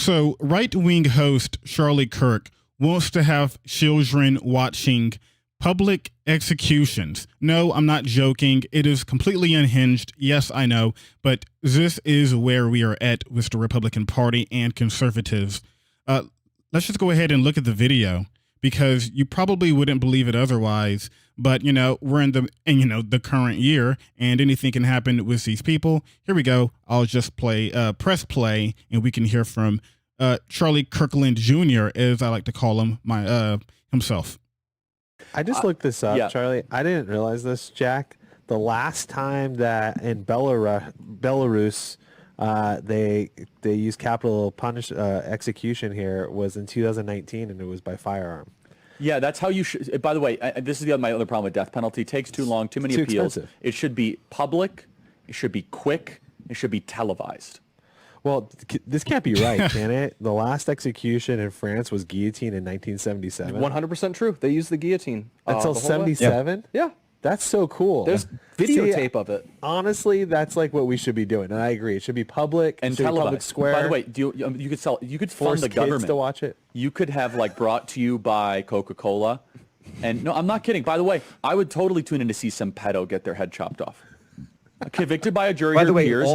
So right-wing host Charlie Kirk wants to have children watching public executions. No, I'm not joking. It is completely unhinged. Yes, I know. But this is where we are at with the Republican Party and conservatives. Let's just go ahead and look at the video, because you probably wouldn't believe it otherwise. But, you know, we're in the current year, and anything can happen with these people. Here we go. I'll just press play, and we can hear from Charlie Kirkland Jr., as I like to call him, himself. I just looked this up, yeah. Charlie. I didn't realize this, Jack. The last time that in Belarus they used capital execution here was in 2019, and it was by firearm. Yeah, that's how you should. By the way, this is my other problem with death penalty. It takes too long, too many Too appeals. expensive. It should be public. It should be quick. It should be televised. Well, this can't be right, can it? The last execution in France was guillotine in 1977. 100% true. They used the guillotine. Until the whole way. 77? Yeah. That's so cool. There's videotape of it. Honestly, that's like what we should be doing, and I agree. It should be public And it should be televised. public square. By the way, you could fund force the kids government to watch it. You could have brought to you by Coca-Cola, and no, I'm not kidding. By the way, I would totally tune in to see some pedo get their head chopped off. Convicted by a jury By the of way, peers.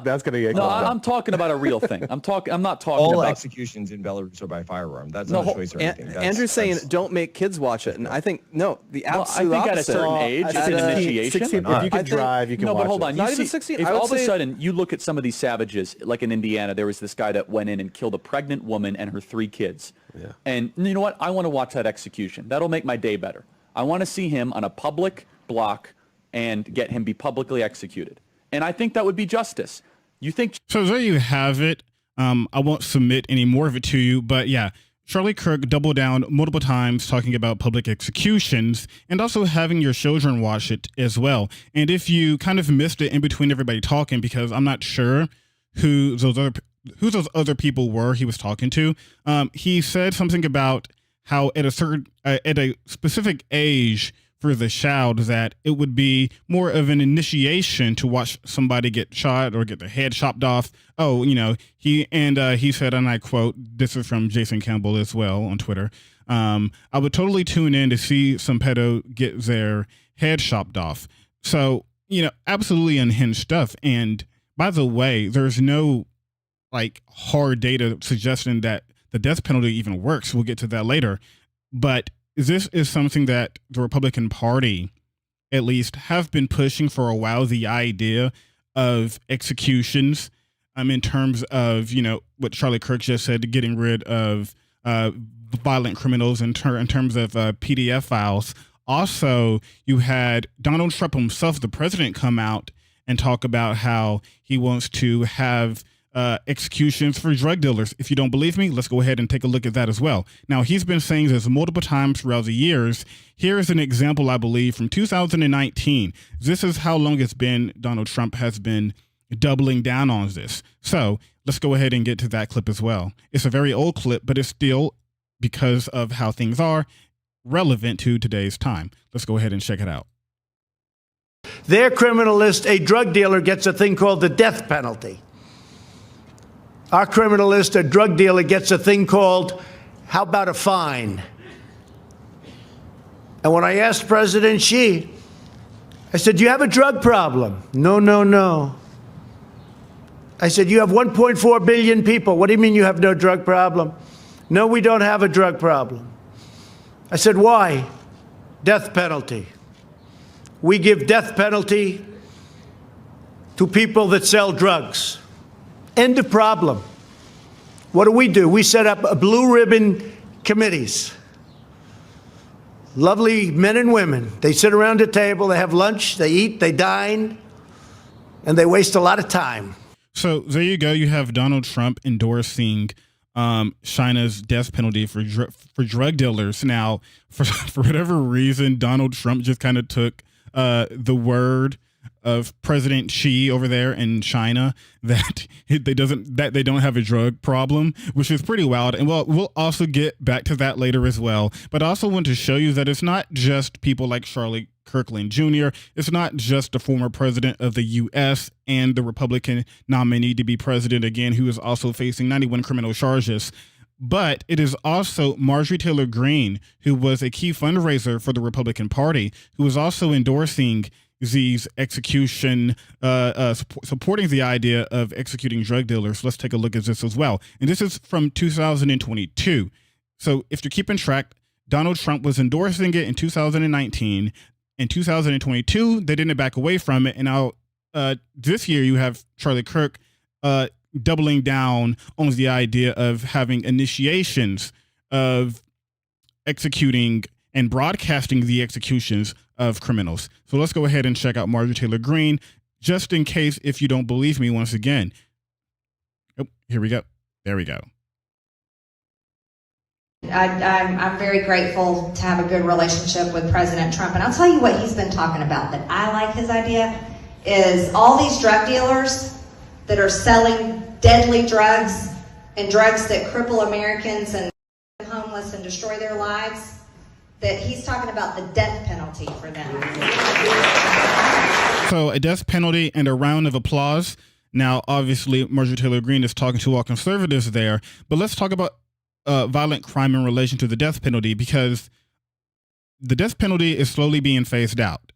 That's gonna get No, close. I'm talking about a real thing. I'm not talking All about executions in Belarus are by firearm. That's No, not a choice or anything. Andrew's saying don't make kids watch it, and I think the Well, I absolute think at a opposite. certain age, it's an initiation. 16, if you can drive, you can No, watch but hold it. on. Not You even see, 16. if I would all of a say- sudden you look at some of these savages, like in Indiana, there was this guy that went in and killed a pregnant woman and her 3 kids. Yeah. And you know what? I want to watch that execution. That'll make my day better. I want to see him on a public block and get him be publicly executed. And I think that would be justice. You think? So there you have it. I won't submit any more of it to you, but yeah, Charlie Kirk doubled down multiple times talking about public executions and also having your children watch it as well. And if you kind of missed it in between everybody talking, because I'm not sure who those other people were he was talking to, he said something about how at a specific age for the child, that it would be more of an initiation to watch somebody get shot or get their head chopped off. Oh, he said, and I quote, this is from Jason Campbell as well on Twitter, I would totally tune in to see some pedo get their head chopped off. So, absolutely unhinged stuff. And by the way, there's no hard data suggesting that the death penalty even works. We'll get to that later. But this is something that the Republican Party, at least, have been pushing for a while, the idea of executions, in terms of, what Charlie Kirk just said, getting rid of violent criminals in terms of PDF files. Also, you had Donald Trump himself, the president, come out and talk about how he wants to have executions for drug dealers. If you don't believe me, let's go ahead and take a look at that as well. Now, he's been saying this multiple times throughout the years. Here is an example, I believe, from 2019. This is how long it's been Donald Trump has been doubling down on this. So let's go ahead and get to that clip as well. It's a very old clip, but it's still, because of how things are, relevant to today's time. Let's go ahead and check it out. Their criminal list, a drug dealer gets a thing called the death penalty. Our criminal list, a drug dealer gets a thing called, how about a fine? And when I asked President Xi, I said, do you have a drug problem? No, no, no. I said, you have 1.4 billion people. What do you mean you have no drug problem? No, we don't have a drug problem. I said, why? Death penalty. We give death penalty to people that sell drugs. End of problem. What do? We set up blue ribbon committees. Lovely men and women. They sit around a table, they have lunch, they eat, they dine, and they waste a lot of time. So there you go. You have Donald Trump endorsing China's death penalty for drug dealers. Now, for whatever reason, Donald Trump just kind of took the word of President Xi over there in China that they don't have a drug problem, which is pretty wild. And we'll also get back to that later as well. But I also want to show you that it's not just people like Charlie Kirkland Jr. is not just the former president of the U.S. and the Republican nominee to be president again, who is also facing 91 criminal charges, but it is also Marjorie Taylor Greene, who was a key fundraiser for the Republican Party, who is also endorsing these execution, supporting the idea of executing drug dealers. Let's take a look at this as well. And this is from 2022. So if you're keeping track, Donald Trump was endorsing it in 2019. In 2022, they didn't back away from it. And now this year, you have Charlie Kirk doubling down on the idea of having initiations of executing and broadcasting the executions of criminals. So let's go ahead and check out Marjorie Taylor Greene, just in case if you don't believe me once again. Oh, here we go. There we go. I'm very grateful to have a good relationship with President Trump. And I'll tell you what he's been talking about that I like his idea is all these drug dealers that are selling deadly drugs and drugs that cripple Americans and make them homeless and destroy their lives, that he's talking about the death penalty for them. So a death penalty and a round of applause. Now, obviously, Marjorie Taylor Greene is talking to all conservatives there, but let's talk about violent crime in relation to the death penalty, because the death penalty is slowly being phased out.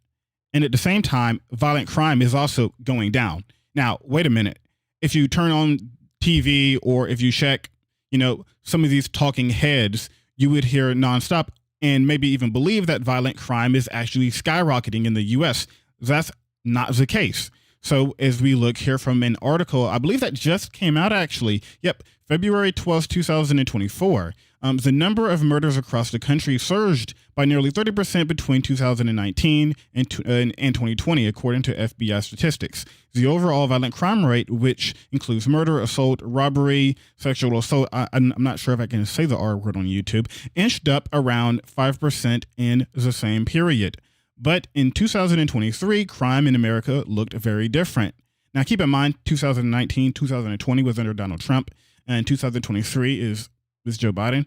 And at the same time, violent crime is also going down. Now, wait a minute. If you turn on TV or if you check, some of these talking heads, you would hear nonstop and maybe even believe that violent crime is actually skyrocketing in the U.S. That's not the case. So as we look here from an article, I believe that just came out actually. Yep. February 12th, 2024. The number of murders across the country surged by nearly 30% between 2019 and 2020, according to FBI statistics. The overall violent crime rate, which includes murder, assault, robbery, sexual assault, I'm not sure if I can say the R word on YouTube, inched up around 5% in the same period. But in 2023, crime in America looked very different. Now, keep in mind, 2019, 2020 was under Donald Trump, and 2023 is Joe Biden.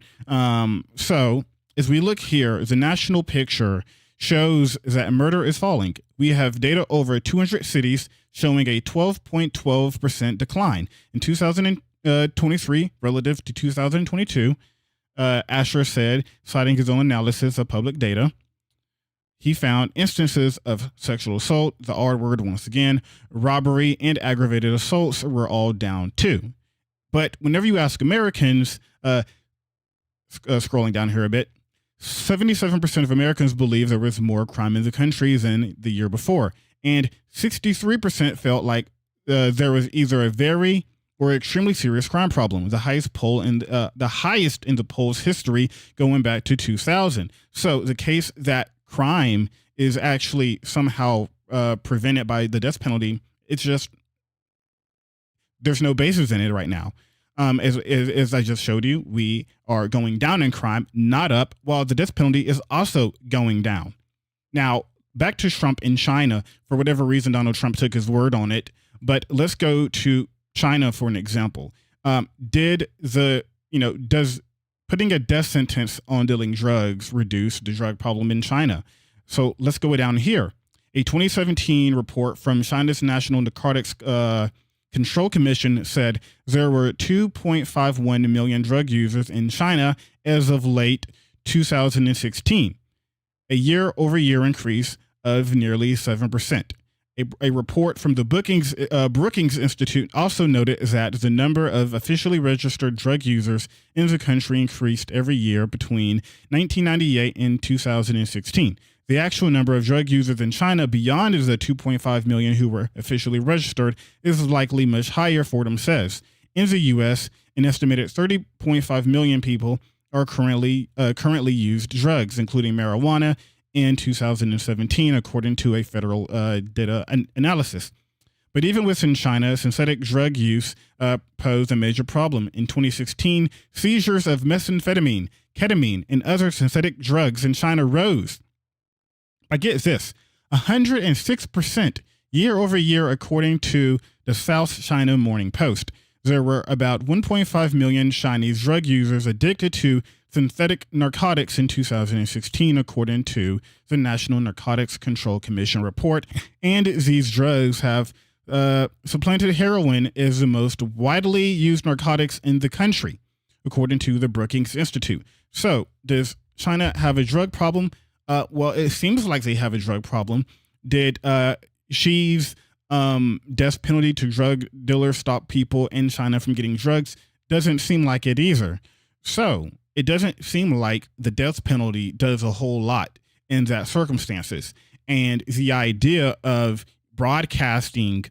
So as we look here, the national picture shows that murder is falling. We have data over 200 cities showing a 12.12% decline in 2023 relative to 2022. Asher said, citing his own analysis of public data, he found instances of sexual assault, the R word once again, robbery, and aggravated assaults were all down too. But whenever you ask Americans, scrolling down here a bit, 77% of Americans believe there was more crime in the country than the year before. And 63% felt like there was either a very or extremely serious crime problem, the highest poll in the highest in the poll's history going back to 2000. So the case that crime is actually somehow prevented by the death penalty, it's just, there's no basis in it right now. As I just showed you, we are going down in crime, not up, while the death penalty is also going down. Now, back to Trump in China. For whatever reason, Donald Trump took his word on it. But let's go to China for an example. Does putting a death sentence on dealing drugs reduce the drug problem in China? So let's go down here. A 2017 report from China's National Narcotics Control Commission said there were 2.51 million drug users in China as of late 2016, a year-over-year increase of nearly 7%. A report from the Brookings Institute also noted that the number of officially registered drug users in the country increased every year between 1998 and 2016. The actual number of drug users in China beyond the 2.5 million who were officially registered is likely much higher, Fordham says. In the U.S., an estimated 30.5 million people are currently used drugs, including marijuana, in 2017, according to a federal data analysis. But even within China, synthetic drug use posed a major problem. In 2016, seizures of methamphetamine, ketamine, and other synthetic drugs in China rose. I get this, 106% year over year, according to the South China Morning Post. there were about 1.5 million Chinese drug users addicted to synthetic narcotics in 2016, according to the National Narcotics Control Commission report. And these drugs have supplanted heroin as the most widely used narcotics in the country, according to the Brookings Institute. So, does China have a drug problem? Well, it seems like they have a drug problem. Did Xi's death penalty to drug dealers stop people in China from getting drugs? Doesn't seem like it either. So, it doesn't seem like the death penalty does a whole lot in that circumstances. And the idea of broadcasting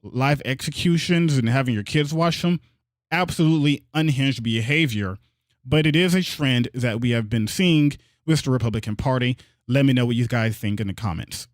live executions and having your kids watch them, absolutely unhinged behavior. But it is a trend that we have been seeing with the Republican Party. Let me know what you guys think in the comments.